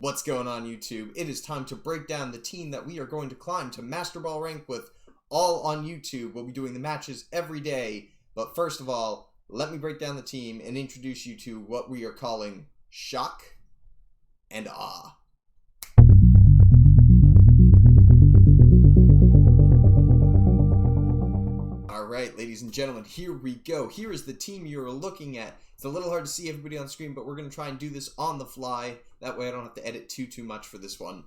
What's going on, YouTube? It is time to break down the team that we are going to climb to Masterball rank with, all on YouTube. We'll be doing the matches every day, but first of all, let me break down the team and introduce you to what we are calling Shock and Awe. Alright, ladies and gentlemen, here we go. Here is the team you're looking at. It's a little hard to see everybody on screen, but we're going to try and do this on the fly. That way I don't have to edit too much for this one.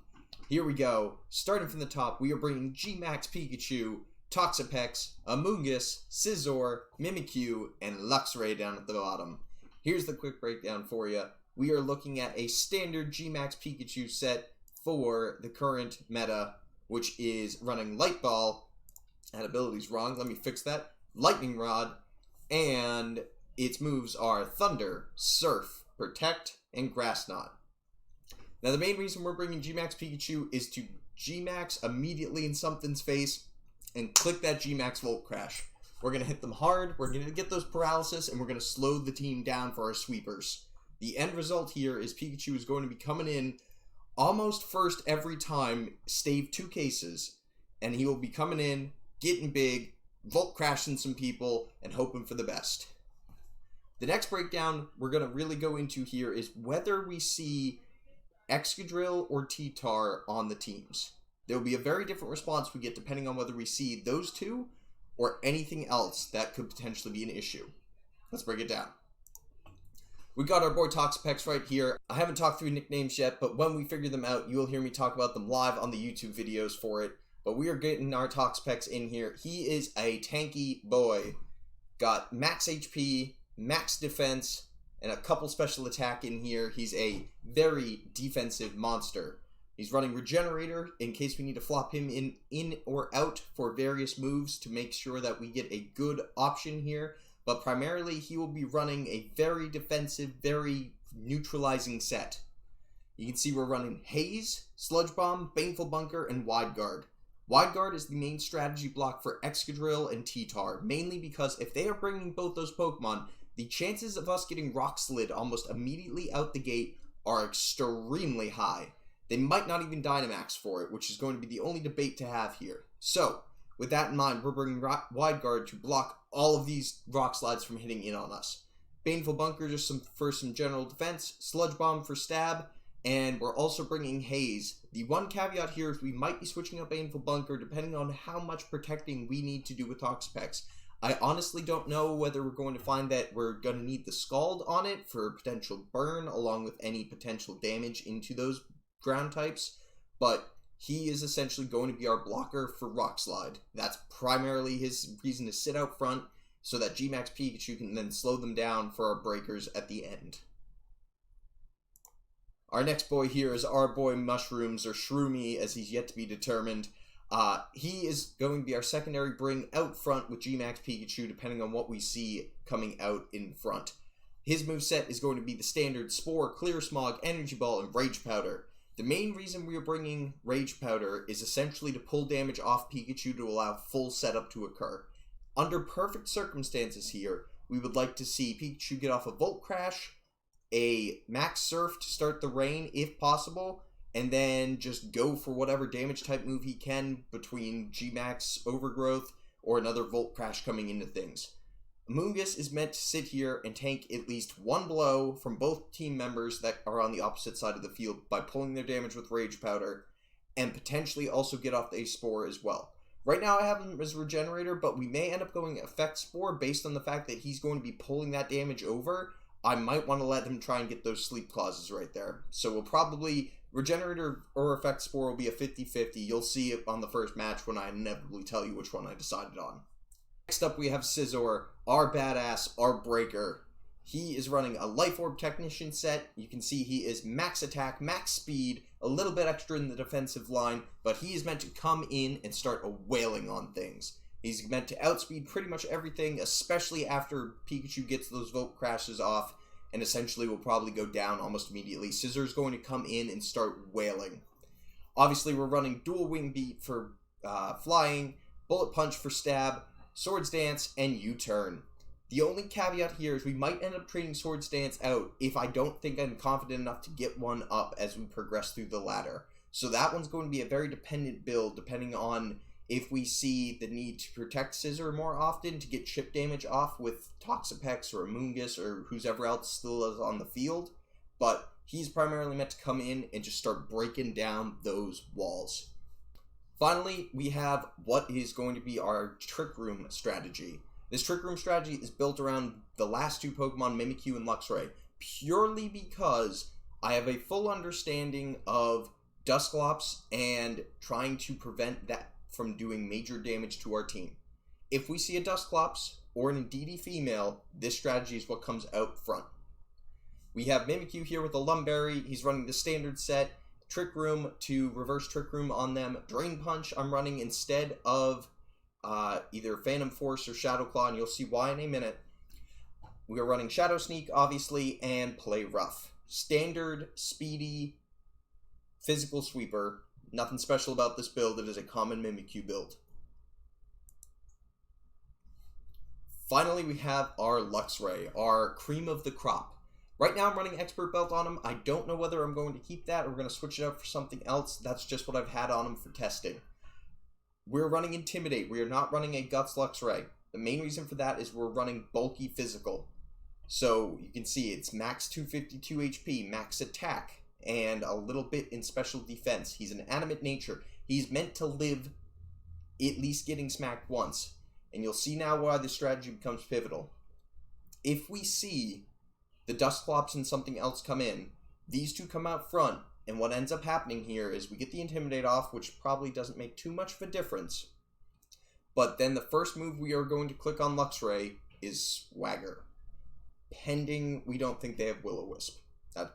Here we go. Starting from the top, we are bringing Gmax Pikachu, Toxapex, Amoonguss, Scizor, Mimikyu, and Luxray down at the bottom. Here's the quick breakdown for you. We are looking at a standard Gmax Pikachu set for the current meta, which is running Light Ball. That ability's wrong. Let me fix that. Lightning Rod. And its moves are Thunder, Surf, Protect, and Grass Knot. Now, the main reason we're bringing Gmax Pikachu is to Gmax immediately in something's face and click that Gmax Volt Crash. We're going to hit them hard, we're going to get those paralysis, and we're going to slow the team down for our sweepers. The end result here is Pikachu is going to be coming in almost first every time, stave 2 cases, and he will be coming in, getting big, Volt Crashing some people, and hoping for the best. The next breakdown we're going to really go into here is whether we see Excadrill or T-Tar on the teams. There will be a very different response we get depending on whether we see those two or anything else that could potentially be an issue. Let's break it down. We got our boy Toxapex right here. I haven't talked through nicknames yet, but when we figure them out, you'll hear me talk about them live on the YouTube videos for it. But we are getting our Toxapex in here. He is a tanky boy. Got max HP, max defense, and a couple special attack in here. He's a very defensive monster. He's running Regenerator in case we need to flop him in or out for various moves to make sure that we get a good option here. But primarily, he will be running a very defensive, very neutralizing set. You can see we're running Haze, Sludge Bomb, Baneful Bunker, and Wide Guard. Wide Guard is the main strategy block for Excadrill and T-Tar, mainly because if they are bringing both those Pokemon, the chances of us getting Rock Slid almost immediately out the gate are extremely high. They might not even Dynamax for it, which is going to be the only debate to have here. So, with that in mind, we're bringing Wide Guard to block all of these Rock Slides from hitting in on us. Baneful Bunker just for some general defense, Sludge Bomb for stab, and we're also bringing Haze. The one caveat here is we might be switching up Baneful Bunker depending on how much protecting we need to do with Toxapex. I honestly don't know whether we're going to find that we're going to need the Scald on it for potential burn along with any potential damage into those ground types, but he is essentially going to be our blocker for Rock Slide. That's primarily his reason to sit out front so that Gmax Pikachu can then slow them down for our breakers at the end. Our next boy here is our boy Mushrooms, or Shroomy as he's yet to be determined. He is going to be our secondary bring out front with Gmax Pikachu depending on what we see coming out in front. His moveset is going to be the standard Spore, Clear Smog, Energy Ball, and Rage Powder. The main reason we are bringing Rage Powder is essentially to pull damage off Pikachu to allow full setup to occur. Under perfect circumstances here, we would like to see Pikachu get off a Volt Crash, a Max Surf to start the rain if possible, and then just go for whatever damage type move he can between Gmax Overgrowth or another Volt Crash coming into things. Amoonguss is meant to sit here and tank at least one blow from both team members that are on the opposite side of the field by pulling their damage with Rage Powder, and potentially also get off a Spore as well. Right now I have him as Regenerator, but we may end up going Effect Spore based on the fact that he's going to be pulling that damage over. I might want to let him try and get those sleep clauses right there. So we'll probably, Regenerator or Effect Spore will be a 50-50. You'll see it on the first match when I inevitably tell you which one I decided on. Next up we have Scizor, our badass, our breaker. He is running a Life Orb Technician set. You can see he is max attack, max speed, a little bit extra in the defensive line, but he is meant to come in and start a wailing on things. He's meant to outspeed pretty much everything, especially after Pikachu gets those Volt Crashes off, and essentially will probably go down almost immediately. Scizor's going to come in and start wailing. Obviously, we're running Dual Wing Beat for flying, Bullet Punch for stab, Swords Dance, and U-Turn. The only caveat here is we might end up trading Swords Dance out if I don't think I'm confident enough to get one up as we progress through the ladder. So that one's going to be a very dependent build, depending on if we see the need to protect Scizor more often to get chip damage off with Toxapex or Amoonguss or whoever else still is on the field. But he's primarily meant to come in and just start breaking down those walls. Finally, we have what is going to be our Trick Room strategy. This Trick Room strategy is built around the last two Pokemon, Mimikyu and Luxray, purely because I have a full understanding of Dusclops and trying to prevent that from doing major damage to our team. If we see a Dusclops or an Indeedee female, this strategy is what comes out front. We have Mimikyu here with a Lumberry. He's running the standard set. Trick Room to reverse Trick Room on them. Drain Punch I'm running instead of either Phantom Force or Shadow Claw, and you'll see why in a minute. We are running Shadow Sneak, obviously, and Play Rough. Standard, speedy, physical sweeper. Nothing special about this build. It is a common Mimikyu build. Finally, we have our Luxray, our cream of the crop. Right now, I'm running Expert Belt on him. I don't know whether I'm going to keep that or we're going to switch it up for something else. That's just what I've had on him for testing. We're running Intimidate. We are not running a Guts Luxray. The main reason for that is we're running bulky physical. So you can see it's max 252 HP, max attack, and a little bit in special defense. He's an animate nature. He's meant to live at least getting smacked once. And you'll see now why this strategy becomes pivotal. If we see the Dusclops and something else come in, these two come out front, and what ends up happening here is we get the Intimidate off, which probably doesn't make too much of a difference. But then the first move we are going to click on Luxray is Swagger. Pending we don't think they have Will-O-Wisp.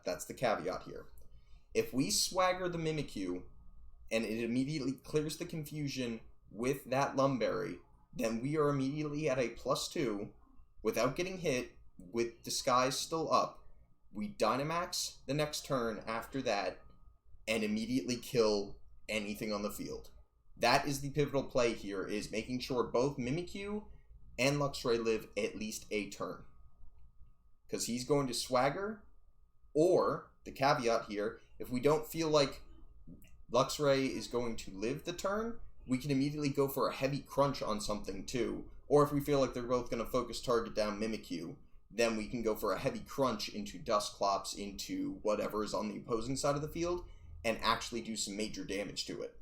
That's the caveat here. If we Swagger the Mimikyu, and it immediately clears the confusion with that Lumberry, then we are immediately at a +2 without getting hit, with Disguise still up. We Dynamax the next turn after that and immediately kill anything on the field. That is the pivotal play here, is making sure both Mimikyu and Luxray live at least a turn. Because he's going to Swagger, or, the caveat here, if we don't feel like Luxray is going to live the turn, we can immediately go for a heavy crunch on something too. Or if we feel like they're both going to focus target down Mimikyu, then we can go for a heavy crunch into Dusclops, into whatever is on the opposing side of the field, and actually do some major damage to it.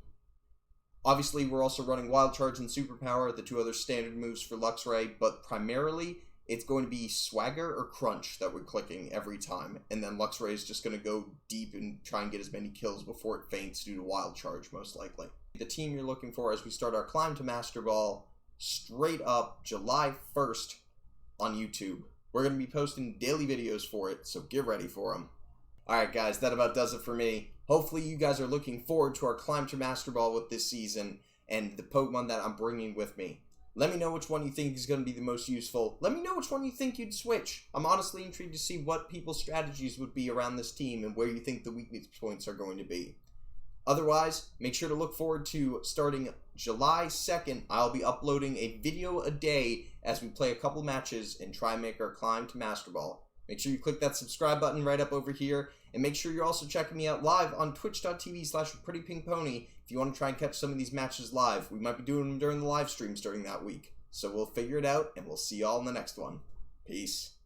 Obviously, we're also running Wild Charge and Superpower, the two other standard moves for Luxray, but primarily, it's going to be Swagger or Crunch that we're clicking every time, and then Luxray is just going to go deep and try and get as many kills before it faints due to Wild Charge, most likely. The team you're looking for as we start our climb to Masterball, straight up July 1st on YouTube. We're going to be posting daily videos for it, so get ready for them. Alright guys, that about does it for me. Hopefully you guys are looking forward to our climb to Masterball with this season, and the Pokemon that I'm bringing with me. Let me know which one you think is going to be the most useful. Let me know which one you think you'd switch. I'm honestly intrigued to see what people's strategies would be around this team and where you think the weakness points are going to be. Otherwise, make sure to look forward to starting July 2nd. I'll be uploading a video a day as we play a couple matches and try and make our climb to Masterball. Make sure you click that subscribe button right up over here, and make sure you're also checking me out live on twitch.tv/prettypinkpony if you want to try and catch some of these matches live. We might be doing them during the live streams during that week. So we'll figure it out, and we'll see y'all in the next one. Peace.